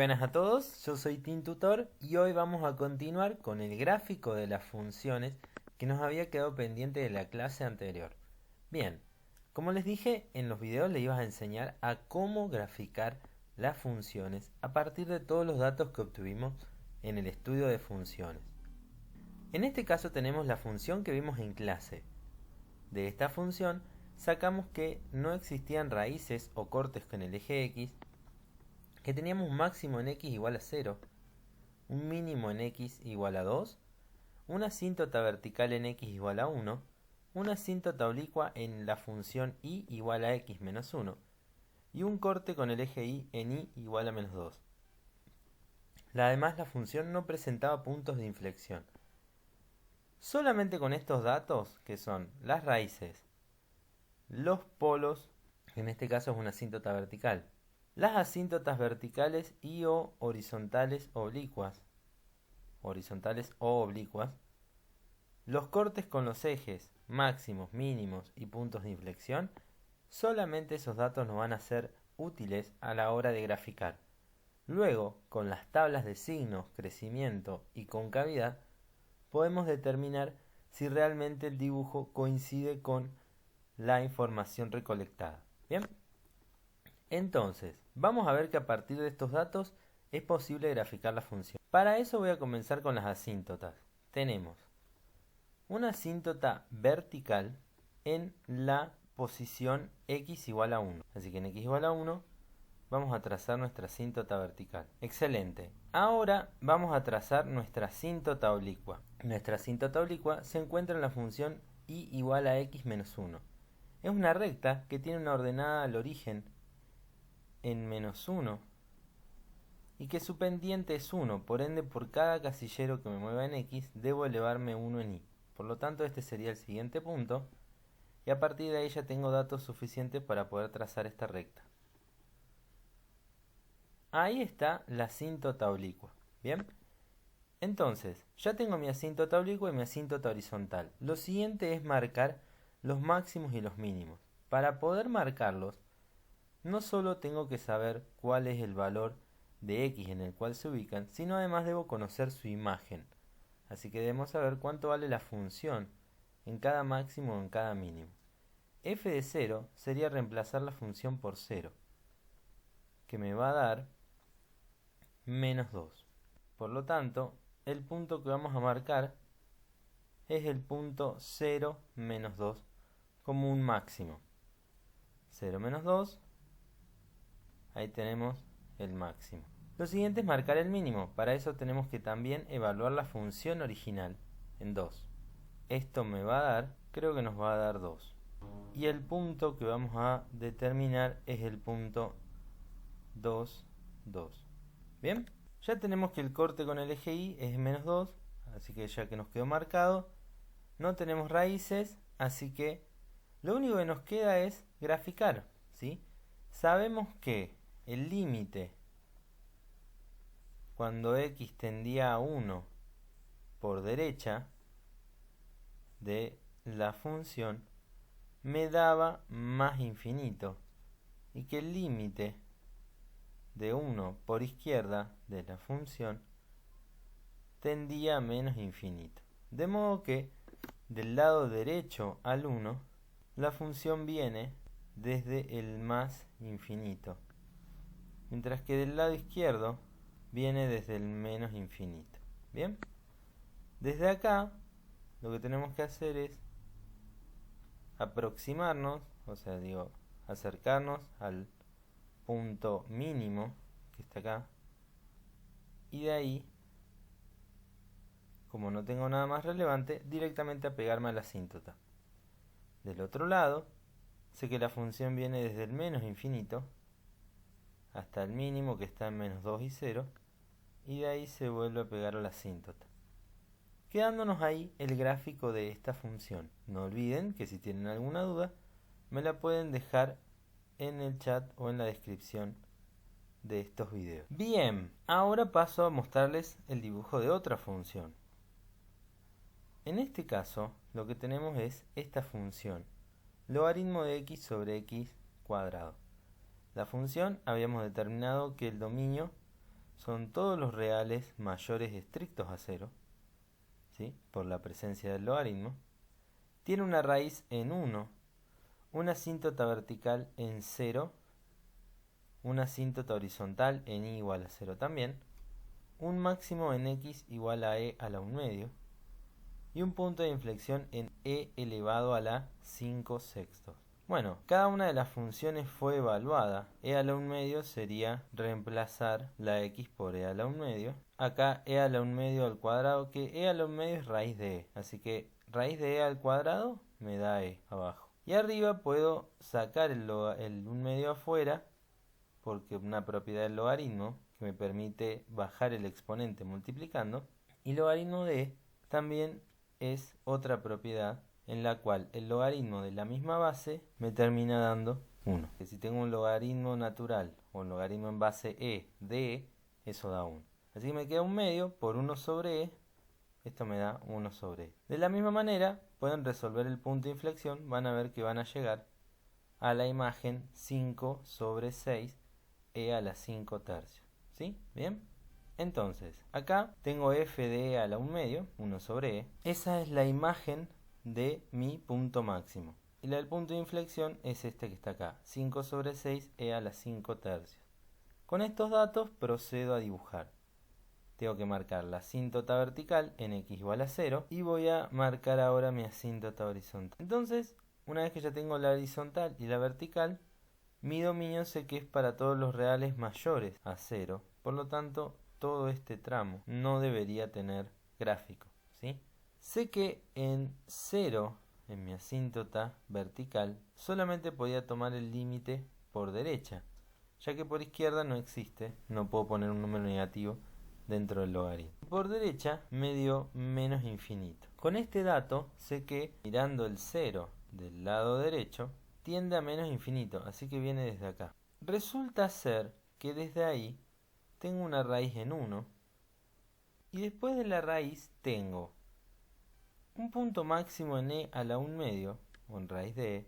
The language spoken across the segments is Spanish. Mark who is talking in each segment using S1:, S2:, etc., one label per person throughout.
S1: buenas a todos, yo soy TinTutor y hoy vamos a continuar con el gráfico de las funciones que nos había quedado pendiente de la clase anterior. Bien, como les dije, en los videos les iba a enseñar a cómo graficar las funciones a partir de todos los datos que obtuvimos en el estudio de funciones. En este caso tenemos la función que vimos en clase. De esta función sacamos que no existían raíces o cortes con el eje X, que teníamos un máximo en x igual a 0, un mínimo en x igual a 2, una asíntota vertical en x igual a 1, una asíntota oblicua en la función y igual a x menos 1, y un corte con el eje y en y igual a menos 2. Además, la función no presentaba puntos de inflexión. Solamente con estos datos, que son las raíces, los polos, que en este caso es una asíntota vertical, las asíntotas verticales y o horizontales o oblicuas, los cortes con los ejes máximos, mínimos y puntos de inflexión, solamente esos datos nos van a ser útiles a la hora de graficar. Luego, con las tablas de signos, crecimiento y concavidad, podemos determinar si realmente el dibujo coincide con la información recolectada. Bien. Entonces, vamos a ver que a partir de estos datos es posible graficar la función. Para eso voy a comenzar con las asíntotas. Tenemos una asíntota vertical en la posición x igual a 1. Así que en x igual a 1 vamos a trazar nuestra asíntota vertical. Excelente. Ahora vamos a trazar nuestra asíntota oblicua. Nuestra asíntota oblicua se encuentra en la función y igual a x menos 1. Es una recta que tiene una ordenada al origen en menos 1 y que su pendiente es 1, por ende por cada casillero que me mueva en x debo elevarme 1 en y. Por lo tanto este sería el siguiente punto y a partir de ahí ya tengo datos suficientes para poder trazar esta recta. Ahí está la asíntota oblicua. Bien, entonces ya tengo mi asíntota oblicua y mi asíntota horizontal. Lo siguiente es marcar los máximos y los mínimos. Para poder marcarlos, no solo tengo que saber cuál es el valor de x en el cual se ubican, sino además debo conocer su imagen. Así que debemos saber cuánto vale la función en cada máximo o en cada mínimo. F de 0 sería reemplazar la función por 0, que me va a dar menos 2. Por lo tanto, el punto que vamos a marcar es el punto 0 menos 2 como un máximo. 0 menos 2. Ahí tenemos el máximo. Lo siguiente es marcar el mínimo. Para eso tenemos que también evaluar la función original en 2. Esto me va a dar, creo que nos va a dar 2. Y el punto que vamos a determinar es el punto 2, 2. Bien, ya tenemos que el corte con el eje y es menos 2, así que ya que nos quedó marcado, no tenemos raíces, así que lo único que nos queda es graficar, ¿sí? Sabemos que el límite cuando x tendía a 1 por derecha de la función me daba más infinito y que el límite de 1 por izquierda de la función tendía a menos infinito. De modo que del lado derecho al 1 la función viene desde el más infinito, mientras que del lado izquierdo viene desde el menos infinito. Bien, desde acá lo que tenemos que hacer es aproximarnos, o sea, acercarnos al punto mínimo que está acá, y de ahí, como no tengo nada más relevante, directamente a pegarme a la asíntota. Del otro lado, sé que la función viene desde el menos infinito hasta el mínimo, que está en menos 2 y 0, y de ahí se vuelve a pegar a la asíntota, quedándonos ahí el gráfico de esta función. No olviden que si tienen alguna duda me la pueden dejar en el chat o en la descripción de estos videos. Bien, ahora paso a mostrarles el dibujo de otra función. En este caso lo que tenemos es esta función, logaritmo de x sobre x cuadrado. La función habíamos determinado que el dominio son todos los reales mayores estrictos a 0, ¿sí? Por la presencia del logaritmo. Tiene una raíz en 1, una asíntota vertical en 0, una asíntota horizontal en y igual a 0 también, un máximo en x igual a e a la 1 medio, y un punto de inflexión en e elevado a la 5 sextos. Bueno, cada una de las funciones fue evaluada. E a la 1 medio sería reemplazar la x por e a la 1 medio. Acá e a la 1 medio al cuadrado, que e a la 1 medio es raíz de e. Así que raíz de e al cuadrado me da e abajo. Y arriba puedo sacar el 1 medio afuera, porque una propiedad del logaritmo que me permite bajar el exponente multiplicando. Y logaritmo de e también es otra propiedad en la cual el logaritmo de la misma base me termina dando 1. Que si tengo un logaritmo natural o un logaritmo en base e de e, eso da 1. Así que me queda 1 medio por 1 sobre e, esto me da 1 sobre e. De la misma manera, pueden resolver el punto de inflexión, van a ver que van a llegar a la imagen 5 sobre 6 e a la 5 tercios. ¿Sí? ¿Bien? Entonces, acá tengo f de e a la 1 medio, 1 sobre e. Esa es la imagen de mi punto máximo. Y la del punto de inflexión es este que está acá, 5 sobre 6 e a la 5 tercios. Con estos datos procedo a dibujar. Tengo que marcar la asíntota vertical en x igual a 0 y voy a marcar ahora mi asíntota horizontal. Entonces, una vez que ya tengo la horizontal y la vertical, mi dominio sé que es para todos los reales mayores a 0. Por lo tanto, todo este tramo no debería tener gráfico, ¿sí? Sé que en 0, en mi asíntota vertical, solamente podía tomar el límite por derecha, ya que por izquierda no existe, no puedo poner un número negativo dentro del logaritmo. Por derecha me dio menos infinito. Con este dato sé que mirando el 0 del lado derecho tiende a menos infinito, así que viene desde acá. Resulta ser que desde ahí tengo una raíz en 1 y después de la raíz tengo un punto máximo en e a la 1 medio, o en raíz de e,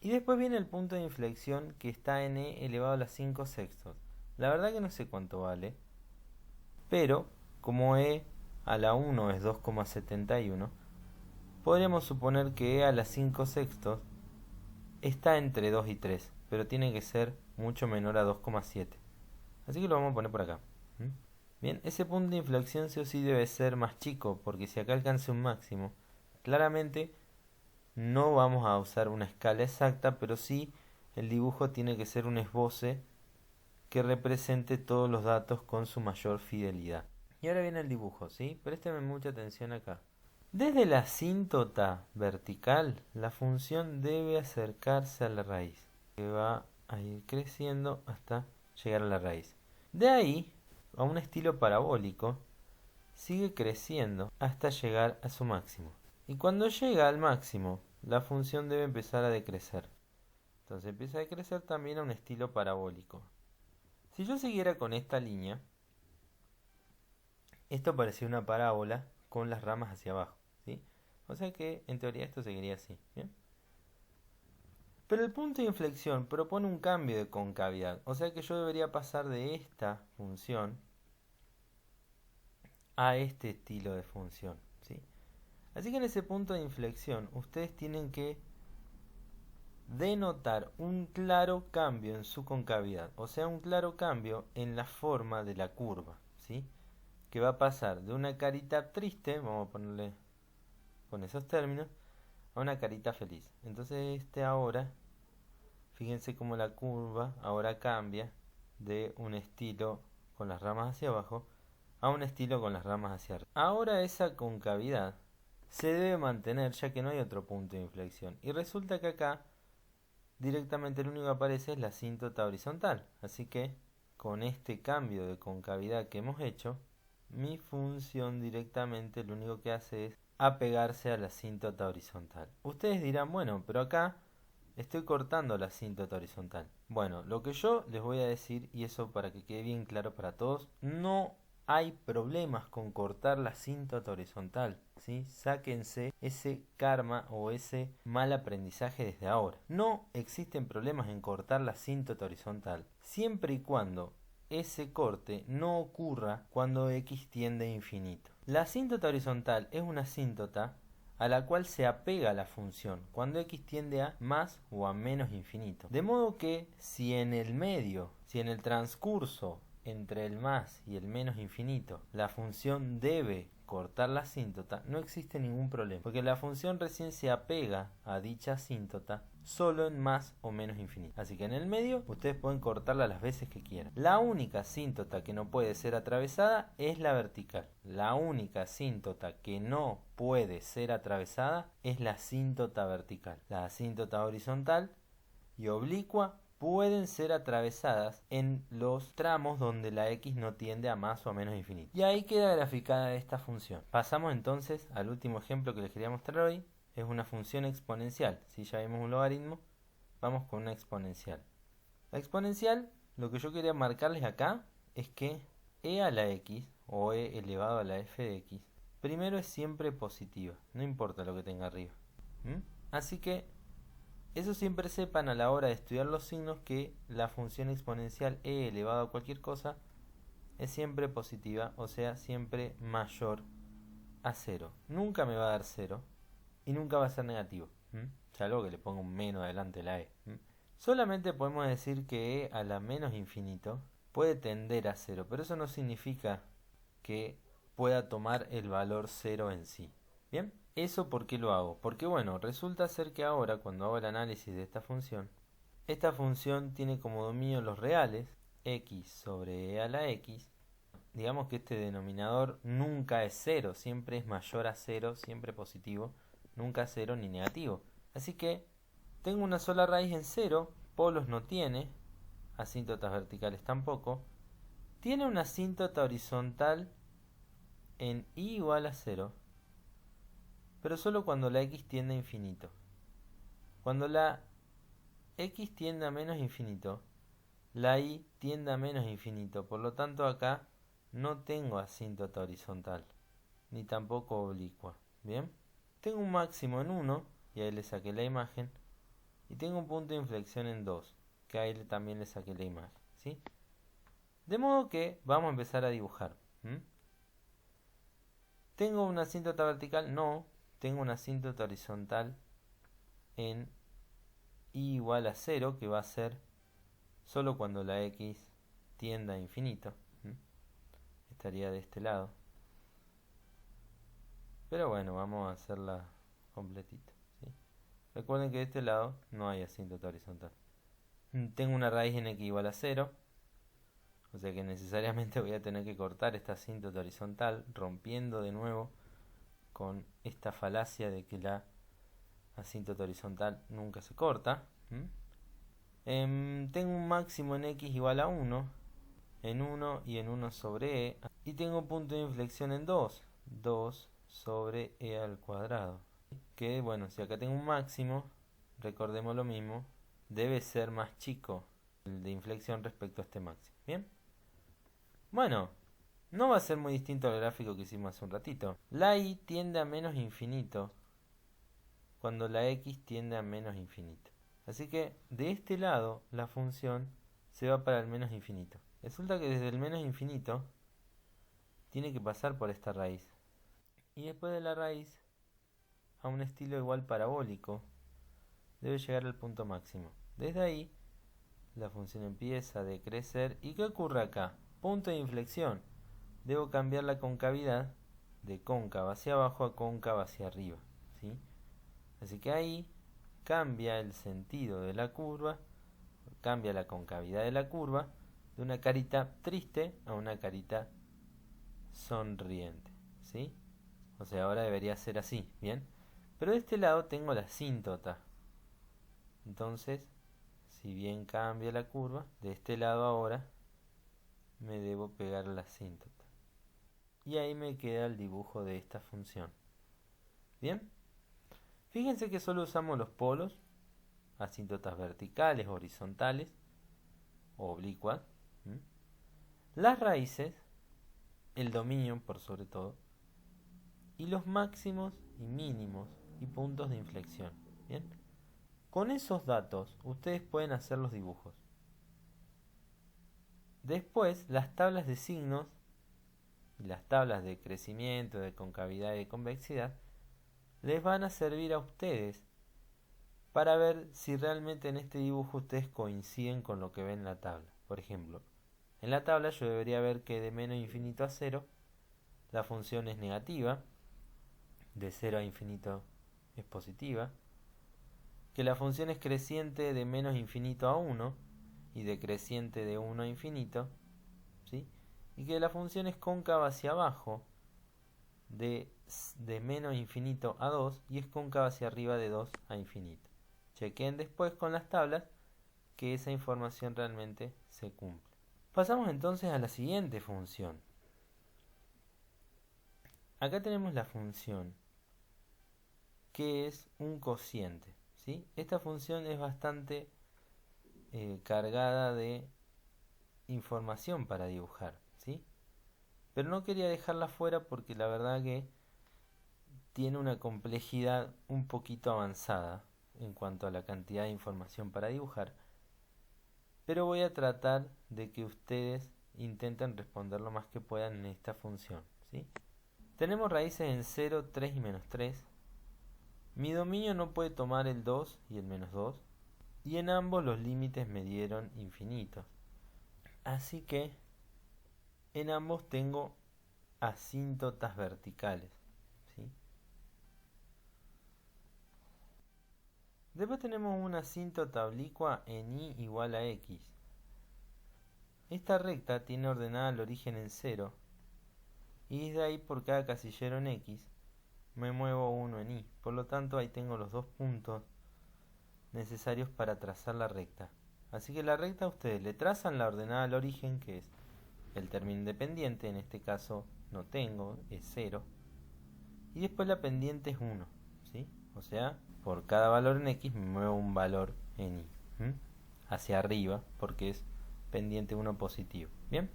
S1: y después viene el punto de inflexión que está en e elevado a la 5 sextos. La verdad que no sé cuánto vale, pero como e a la 1 es 2,71, podríamos suponer que e a la 5 sextos está entre 2 y 3, pero tiene que ser mucho menor a 2,7. Así que lo vamos a poner por acá. Bien, ese punto de inflexión sí o sí debe ser más chico, porque si acá alcance un máximo, claramente no vamos a usar una escala exacta, pero sí el dibujo tiene que ser un esboce que represente todos los datos con su mayor fidelidad. Y ahora viene el dibujo, ¿sí? Présteme mucha atención acá. Desde la asíntota vertical, la función debe acercarse a la raíz, que va a ir creciendo hasta llegar a la raíz. De ahí, a un estilo parabólico, sigue creciendo hasta llegar a su máximo. Y cuando llega al máximo, la función debe empezar a decrecer. Entonces empieza a decrecer también a un estilo parabólico. Si yo siguiera con esta línea, esto parecía una parábola con las ramas hacia abajo, ¿sí? O sea que en teoría esto seguiría así, ¿bien? Pero el punto de inflexión propone un cambio de concavidad, o sea que yo debería pasar de esta función a este estilo de función, ¿sí? Así que en ese punto de inflexión ustedes tienen que denotar un claro cambio en su concavidad, o sea, un claro cambio en la forma de la curva, ¿sí? Que va a pasar de una carita triste, vamos a ponerle con esos términos, a una carita feliz. Entonces ahora, fíjense cómo la curva ahora cambia de un estilo con las ramas hacia abajo a un estilo con las ramas hacia arriba. Ahora esa concavidad se debe mantener ya que no hay otro punto de inflexión. Y resulta que acá directamente lo único que aparece es la asíntota horizontal. Así que con este cambio de concavidad que hemos hecho, mi función directamente lo único que hace es apegarse a la asíntota horizontal. Ustedes dirán, bueno, pero acá estoy cortando la asíntota horizontal. Bueno, lo que yo les voy a decir, y eso para que quede bien claro para todos, no hay problemas con cortar la asíntota horizontal, ¿sí? Sáquense ese karma o ese mal aprendizaje desde ahora. No existen problemas en cortar la asíntota horizontal, siempre y cuando ese corte no ocurra cuando x tiende a infinito. La asíntota horizontal es una asíntota a la cual se apega la función cuando x tiende a más o a menos infinito. De modo que si en el transcurso entre el más y el menos infinito, la función debe cortar la asíntota, no existe ningún problema, porque la función recién se apega a dicha asíntota solo en más o menos infinito. Así que en el medio ustedes pueden cortarla las veces que quieran. La única asíntota que no puede ser atravesada es la vertical. La única asíntota que no puede ser atravesada es la asíntota vertical. La asíntota horizontal y oblicua pueden ser atravesadas en los tramos donde la x no tiende a más o a menos infinito. Y ahí queda graficada esta función. Pasamos entonces al último ejemplo que les quería mostrar hoy. Es una función exponencial. Si ya vimos un logaritmo, vamos con una exponencial. La exponencial, lo que yo quería marcarles acá es que e a la x o e elevado a la f de x primero es siempre positiva, no importa lo que tenga arriba. Así que eso siempre sepan a la hora de estudiar los signos, que la función exponencial e elevado a cualquier cosa es siempre positiva, o sea, siempre mayor a 0. Nunca me va a dar 0 y nunca va a ser negativo, salvo que le ponga un menos adelante de la e. Solamente podemos decir que e a la menos infinito puede tender a 0, pero eso no significa que pueda tomar el valor 0 en sí. ¿Bien? ¿Eso por qué lo hago? Porque bueno, resulta ser que ahora cuando hago el análisis de esta función tiene como dominio los reales, x sobre e a la x. Digamos que este denominador nunca es 0, siempre es mayor a 0, siempre positivo, nunca 0 ni negativo. Así que tengo una sola raíz en 0, polos no tiene, asíntotas verticales tampoco. Tiene una asíntota horizontal en i igual a 0, pero solo cuando la x tiende a infinito. Cuando la x tiende a menos infinito, la y tiende a menos infinito. Por lo tanto acá no tengo asíntota horizontal, ni tampoco oblicua. ¿Bien? Tengo un máximo en 1, y ahí le saqué la imagen, y tengo un punto de inflexión en 2, que ahí también le saqué la imagen. ¿Sí? De modo que vamos a empezar a dibujar. ¿Tengo una asíntota vertical? No. Tengo una asíntota horizontal en i igual a 0, que va a ser solo cuando la x tienda a infinito. Estaría de este lado. Pero bueno, vamos a hacerla completita. ¿Sí? Recuerden que de este lado no hay asíntota horizontal. Tengo una raíz en x igual a 0. O sea que necesariamente voy a tener que cortar esta asíntota horizontal, rompiendo de nuevo con esta falacia de que la asíntota horizontal nunca se corta. Tengo un máximo en x igual a 1, en 1 y en 1 sobre e, y tengo un punto de inflexión en 2, 2 sobre e al cuadrado. Que bueno, si acá tengo un máximo, recordemos lo mismo, debe ser más chico el de inflexión respecto a este máximo. ¿Bien? Bueno, no va a ser muy distinto al gráfico que hicimos hace un ratito. La y tiende a menos infinito cuando la x tiende a menos infinito. Así que de este lado la función se va para el menos infinito. Resulta que desde el menos infinito tiene que pasar por esta raíz. Y después de la raíz, a un estilo igual parabólico, debe llegar al punto máximo. Desde ahí, la función empieza a decrecer. ¿Y qué ocurre acá? Punto de inflexión. Debo cambiar la concavidad de cóncava hacia abajo a cóncava hacia arriba. ¿Sí? Así que ahí cambia el sentido de la curva, cambia la concavidad de la curva de una carita triste a una carita sonriente. ¿Sí? O sea, ahora debería ser así, ¿bien? Pero de este lado tengo la asíntota. Entonces, si bien cambia la curva, de este lado ahora me debo pegar la asíntota. Y ahí me queda el dibujo de esta función. ¿Bien? Fíjense que solo usamos los polos, asíntotas verticales, horizontales, o oblicuas, las raíces, el dominio por sobre todo, y los máximos y mínimos y puntos de inflexión. ¿Bien? Con esos datos ustedes pueden hacer los dibujos. Después, las tablas de signos y las tablas de crecimiento, de concavidad y de convexidad les van a servir a ustedes para ver si realmente en este dibujo ustedes coinciden con lo que ven en la tabla. Por ejemplo, en la tabla yo debería ver que de menos infinito a 0 la función es negativa, de 0 a infinito es positiva, que la función es creciente de menos infinito a 1 y decreciente de 1 a infinito, ¿sí? Y que la función es cóncava hacia abajo de menos infinito a 2 y es cóncava hacia arriba de 2 a infinito. Chequen después con las tablas que esa información realmente se cumple. Pasamos entonces a la siguiente función. Acá tenemos la función que es un cociente, ¿sí? Esta función es bastante cargada de información para dibujar, ¿sí? Pero no quería dejarla fuera porque la verdad que tiene una complejidad un poquito avanzada en cuanto a la cantidad de información para dibujar, pero voy a tratar de que ustedes intenten responder lo más que puedan en esta función, ¿sí? Tenemos raíces en 0, 3 y menos 3. Mi dominio no puede tomar el 2 y el menos 2, y en ambos los límites me dieron infinitos. Así que en ambos tengo asíntotas verticales, ¿sí? Después tenemos una asíntota oblicua en y igual a x. Esta recta tiene ordenada el origen en 0, y desde ahí por cada casillero en x me muevo 1 en y. Por lo tanto ahí tengo los dos puntos necesarios para trazar la recta. Así que la recta ustedes le trazan la ordenada al origen, que es el término independiente, en este caso no tengo, es 0. Y después la pendiente es 1, ¿sí? O sea, por cada valor en x me muevo un valor en y, hacia arriba, porque es pendiente 1 positivo. ¿Bien?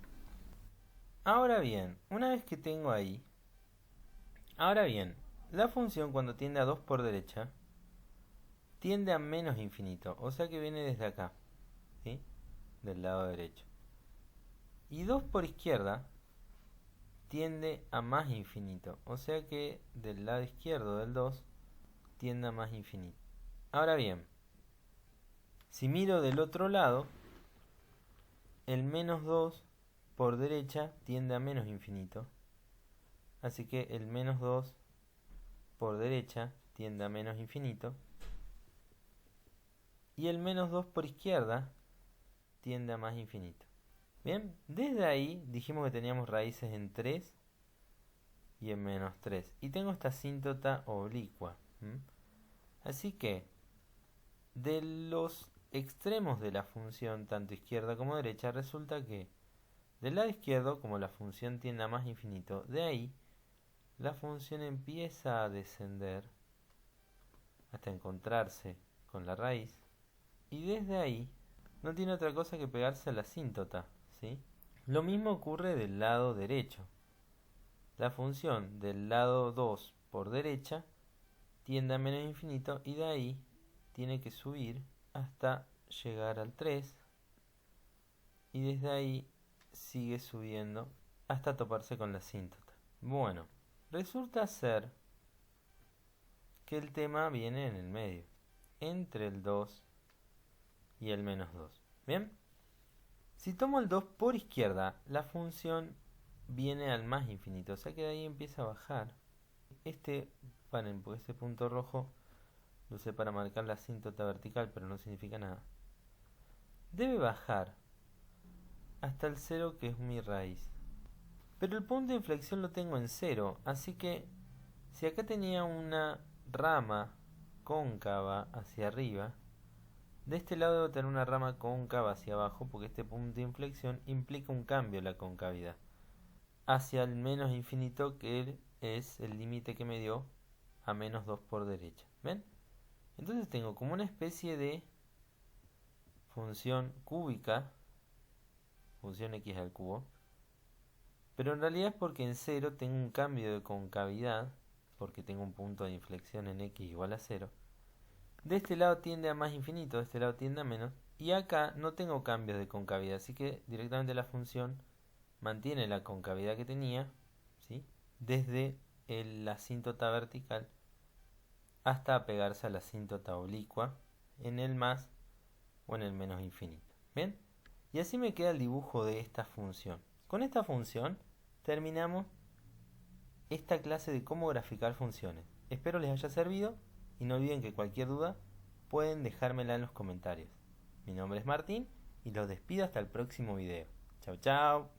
S1: Ahora bien, una vez que tengo ahí, la función cuando tiende a 2 por derecha, tiende a menos infinito, o sea que viene desde acá, ¿sí? Del lado derecho. Y 2 por izquierda tiende a más infinito, o sea que del lado izquierdo del 2 tiende a más infinito. Ahora bien, si miro del otro lado, el menos 2 por derecha tiende a menos infinito, así que el menos 2 por derecha tiende a menos infinito, y el menos 2 por izquierda tiende a más infinito. Bien, desde ahí dijimos que teníamos raíces en 3 y en menos 3. Y tengo esta asíntota oblicua. Así que, de los extremos de la función, tanto izquierda como derecha, resulta que del lado izquierdo, como la función tiende a más infinito, de ahí la función empieza a descender hasta encontrarse con la raíz. Y desde ahí no tiene otra cosa que pegarse a la asíntota, ¿sí? Lo mismo ocurre del lado derecho. La función del lado 2 por derecha tiende a menos infinito y de ahí tiene que subir hasta llegar al 3 y desde ahí sigue subiendo hasta toparse con la asíntota. Bueno, resulta ser que el tema viene en el medio, entre el 2 y el menos 2. ¿Bien? Si tomo el 2 por izquierda, la función viene al más infinito, o sea que de ahí empieza a bajar. Paren, porque este punto rojo lo usé para marcar la asíntota vertical, pero no significa nada. Debe bajar hasta el 0, que es mi raíz. Pero el punto de inflexión lo tengo en 0, así que si acá tenía una rama cóncava hacia arriba, de este lado debo tener una rama cóncava hacia abajo, porque este punto de inflexión implica un cambio en la concavidad hacia el menos infinito, que es el límite que me dio a menos 2 por derecha. ¿Ven? Entonces tengo como una especie de función cúbica, función x al cubo, pero en realidad es porque en 0 tengo un cambio de concavidad, porque tengo un punto de inflexión en x igual a 0. De este lado tiende a más infinito, de este lado tiende a menos, Y acá no tengo cambios de concavidad, así que directamente la función mantiene la concavidad que tenía, ¿sí? Desde la asíntota vertical hasta pegarse a la asíntota oblicua en el más o en el menos infinito. ¿Bien? Y así me queda el dibujo de esta función. Con esta función terminamos esta clase de cómo graficar funciones. Espero les haya servido y no olviden que cualquier duda pueden dejármela en los comentarios. Mi nombre es Martín y los despido hasta el próximo video. Chau chau.